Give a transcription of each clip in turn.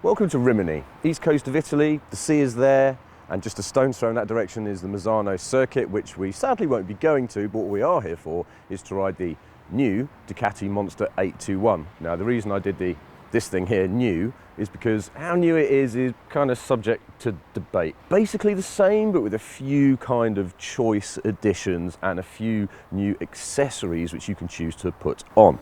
Welcome to Rimini, east coast of Italy. The sea is there, and just a stone's throw in that direction is the Misano circuit, which we sadly won't be going to, but what we are here for is to ride the new Ducati Monster 821. Now, the reason I did this thing here new is because how new it is kind of subject to debate. Basically the same, but with a few kind of choice additions and a few new accessories which you can choose to put on.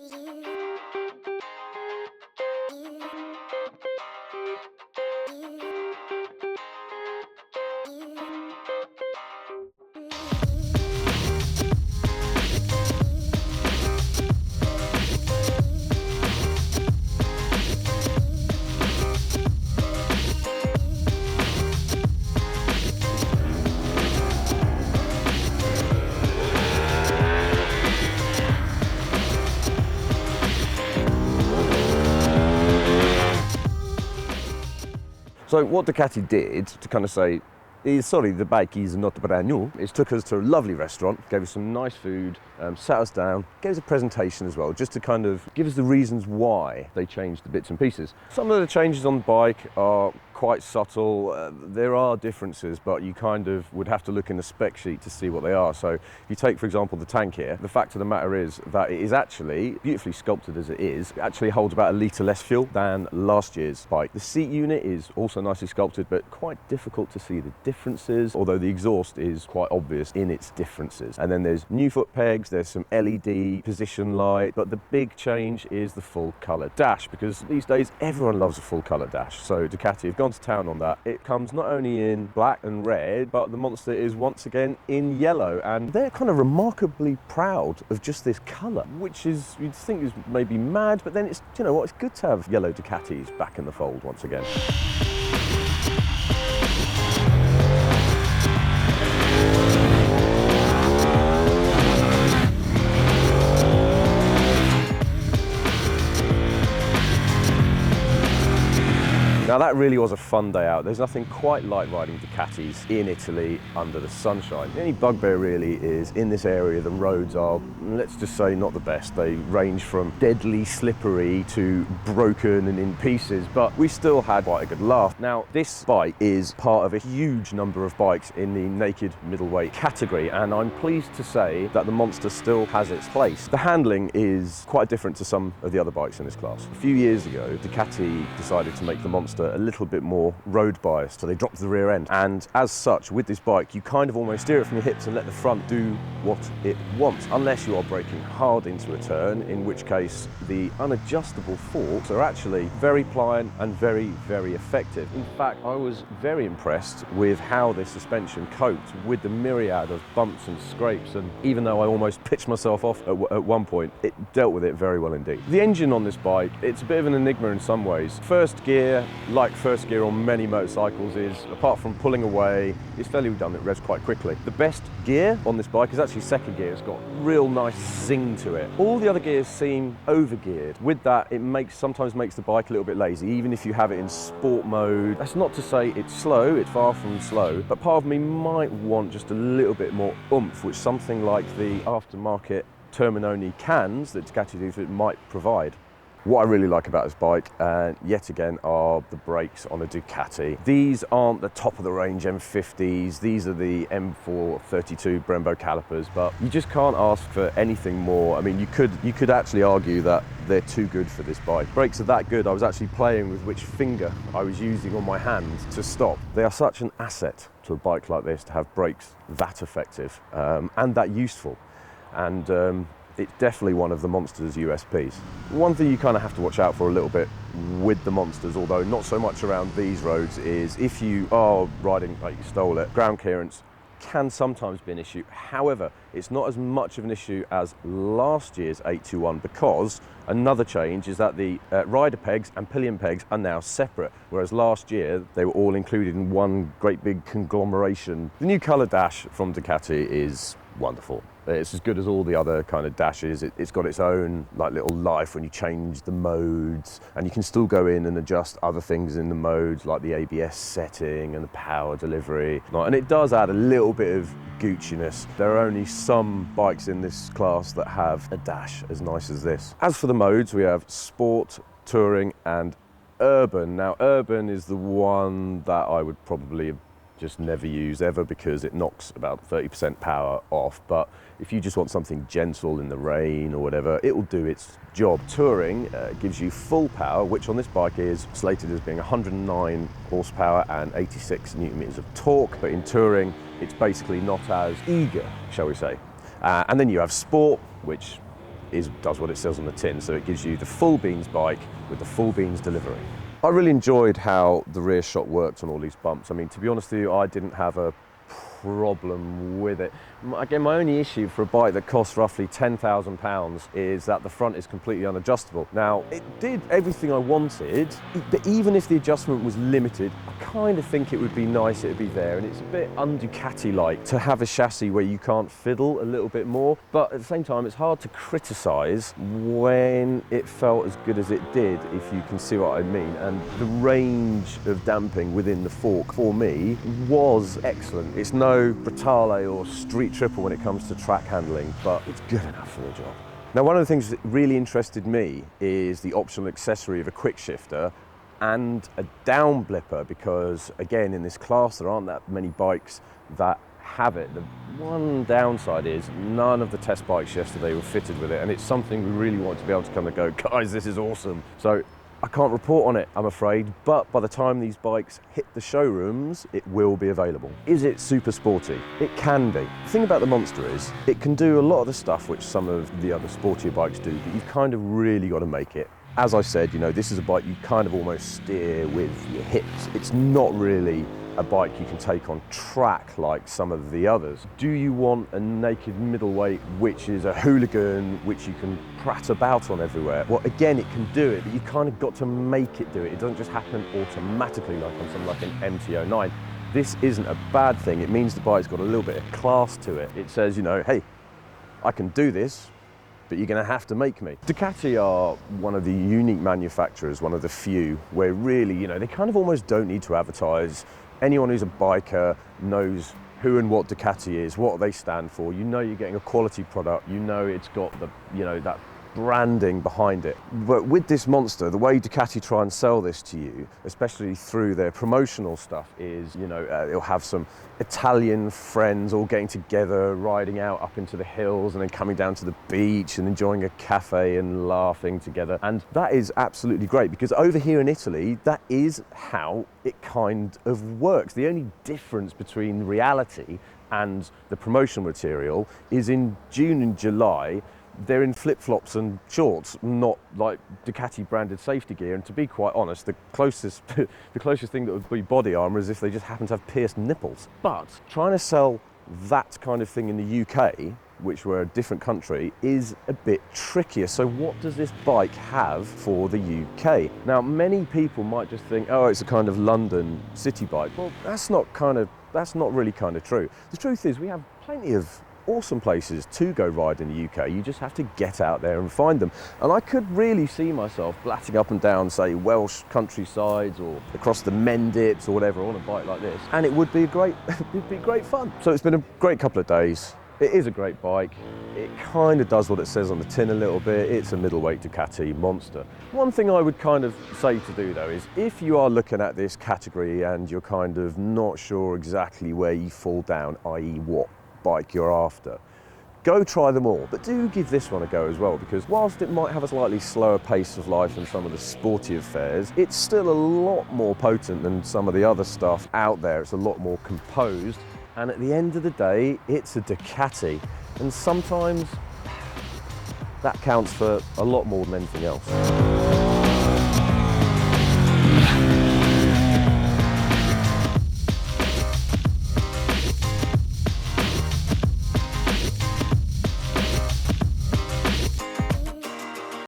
So what Ducati did to kind of say, sorry, the bike is not brand new, is took us to a lovely restaurant, gave us some nice food, sat us down, gave us a presentation as well, just to kind of give us the reasons why they changed the bits and pieces. Some of the changes on the bike are quite subtle. There are differences, but you kind of would have to look in the spec sheet to see what they are. So if you take, for example, the tank here, the fact of the matter is that it is actually, beautifully sculpted as it actually holds about a litre less fuel than last year's bike. The seat unit is also nicely sculpted, but quite difficult to see the differences, although the exhaust is quite obvious in its differences. And then there's new foot pegs, there's some LED position light, but the big change is the full colour dash, because these days everyone loves a full colour dash. So Ducati have gone to town on that. It comes not only in black and red, but the Monster is once again in yellow, and they're kind of remarkably proud of just this colour, which is, you'd think is maybe mad, but then it's, you know what, it's good to have yellow Ducatis back in the fold once again. Now that really was a fun day out. There's nothing quite like riding Ducatis in Italy under the sunshine. The only bugbear really is in this area the roads are, let's just say, not the best. They range from deadly slippery to broken and in pieces, but we still had quite a good laugh. Now this bike is part of a huge number of bikes in the naked middleweight category, and I'm pleased to say that the Monster still has its place. The handling is quite different to some of the other bikes in this class. A few years ago, Ducati decided to make the Monster a little bit more road biased, so they dropped the rear end, and as such with this bike you kind of almost steer it from your hips and let the front do what it wants, unless you are braking hard into a turn, in which case the unadjustable forks are actually very pliant and very, very effective. In fact, I was very impressed with how this suspension coped with the myriad of bumps and scrapes, and even though I almost pitched myself off at one point, it dealt with it very well indeed. The engine on this bike, it's a bit of an enigma in some ways. First gear, like first gear on many motorcycles, is, apart from pulling away, it's fairly redundant, it revs quite quickly. The best gear on this bike is actually second gear. It's got real nice zing to it. All the other gears seem over-geared. With that, it sometimes makes the bike a little bit lazy, even if you have it in sport mode. That's not to say it's slow, it's far from slow, but part of me might want just a little bit more oomph, which something like the aftermarket Terminoni cans that Ducati do might provide. What I really like about this bike, yet again, are the brakes on a Ducati. These aren't the top of the range M50s, these are the M432 Brembo calipers, but you just can't ask for anything more. I mean, you could actually argue that they're too good for this bike. Brakes are that good, I was actually playing with which finger I was using on my hand to stop. They are such an asset to a bike like this to have brakes that effective and that useful. And it's definitely one of the Monster's USPs. One thing you kind of have to watch out for a little bit with the Monsters, although not so much around these roads, is if you are riding like you stole it, ground clearance can sometimes be an issue. However, it's not as much of an issue as last year's 821, because another change is that the rider pegs and pillion pegs are now separate, whereas last year they were all included in one great big conglomeration. The new colour dash from Ducati is wonderful. It's as good as all the other kind of dashes. It's got its own like little life when you change the modes, and you can still go in and adjust other things in the modes like the ABS setting and the power delivery. And it does add a little bit of Gucci-ness. There are only some bikes in this class that have a dash as nice as this. As for the modes, we have Sport, Touring and Urban. Now, Urban is the one that I would probably just never use ever because it knocks about 30% power off. But if you just want something gentle in the rain or whatever, it will do its job. Touring gives you full power, which on this bike is slated as being 109 horsepower and 86 newton meters of torque. But in touring, it's basically not as eager, shall we say. And then you have Sport, which does what it says on the tin. So it gives you the full beans bike with the full beans delivery. I really enjoyed how the rear shock worked on all these bumps. I mean, to be honest with you, I didn't have a problem with it. Again, my only issue for a bike that costs roughly £10,000 is that the front is completely unadjustable. Now, it did everything I wanted, but even if the adjustment was limited, I kind of think it would be nice it would be there. And it's a bit un-Ducati-like to have a chassis where you can't fiddle a little bit more. But at the same time, it's hard to criticise when it felt as good as it did, if you can see what I mean. And the range of damping within the fork, for me, was excellent. It's no Bretale or Street Triple when it comes to track handling, but it's good enough for the job. Now, one of the things that really interested me is the optional accessory of a quick shifter and a down blipper, because again, in this class, there aren't that many bikes that have it. The one downside is none of the test bikes yesterday were fitted with it, and it's something we really want to be able to come and go, guys, this is awesome. So I can't report on it, I'm afraid, but by the time these bikes hit the showrooms, it will be available. Is it super sporty? It can be. The thing about the Monster is, it can do a lot of the stuff which some of the other sportier bikes do, but you've kind of really got to make it. As I said, you know, this is a bike you kind of almost steer with your hips. It's not really a bike you can take on track like some of the others. Do you want a naked middleweight which is a hooligan, which you can prat about on everywhere? Well, again, it can do it, but you kind of got to make it do it. It doesn't just happen automatically like on something like an MT-09. This isn't a bad thing. It means the bike's got a little bit of class to it. It says, you know, hey, I can do this, but you're going to have to make me. Ducati are one of the unique manufacturers, one of the few, where really, you know, they kind of almost don't need to advertise. Anyone who's a biker knows who and what Ducati is, what they stand for. You know you're getting a quality product. You know it's got the, you know, that branding behind it. But with this Monster, the way Ducati try and sell this to you, especially through their promotional stuff, is, you know, it'll have some Italian friends all getting together, riding out up into the hills and then coming down to the beach and enjoying a cafe and laughing together. And that is absolutely great, because over here in Italy, that is how it kind of works. The only difference between reality and the promotional material is in June and July, they're in flip-flops and shorts, not like Ducati branded safety gear. And to be quite honest, the closest thing that would be body armour is if they just happen to have pierced nipples. But trying to sell that kind of thing in the UK, which we're a different country, is a bit trickier. So what does this bike have for the UK? Now, many people might just think, oh, it's a kind of London city bike. Well, that's not really kind of true. The truth is, we have plenty of awesome places to go ride in the UK. You just have to get out there and find them. And I could really see myself blatting up and down, say, Welsh countrysides or across the Mendips or whatever on a bike like this. And it would be great fun. So it's been a great couple of days. It is a great bike. It kind of does what it says on the tin a little bit. It's a middleweight Ducati Monster. One thing I would kind of say to do though is, if you are looking at this category and you're kind of not sure exactly where you fall down, i.e. what bike you're after, go try them all, but do give this one a go as well, because whilst it might have a slightly slower pace of life than some of the sporty affairs, it's still a lot more potent than some of the other stuff out there. It's a lot more composed, and at the end of the day, it's a Ducati, and sometimes that counts for a lot more than anything else.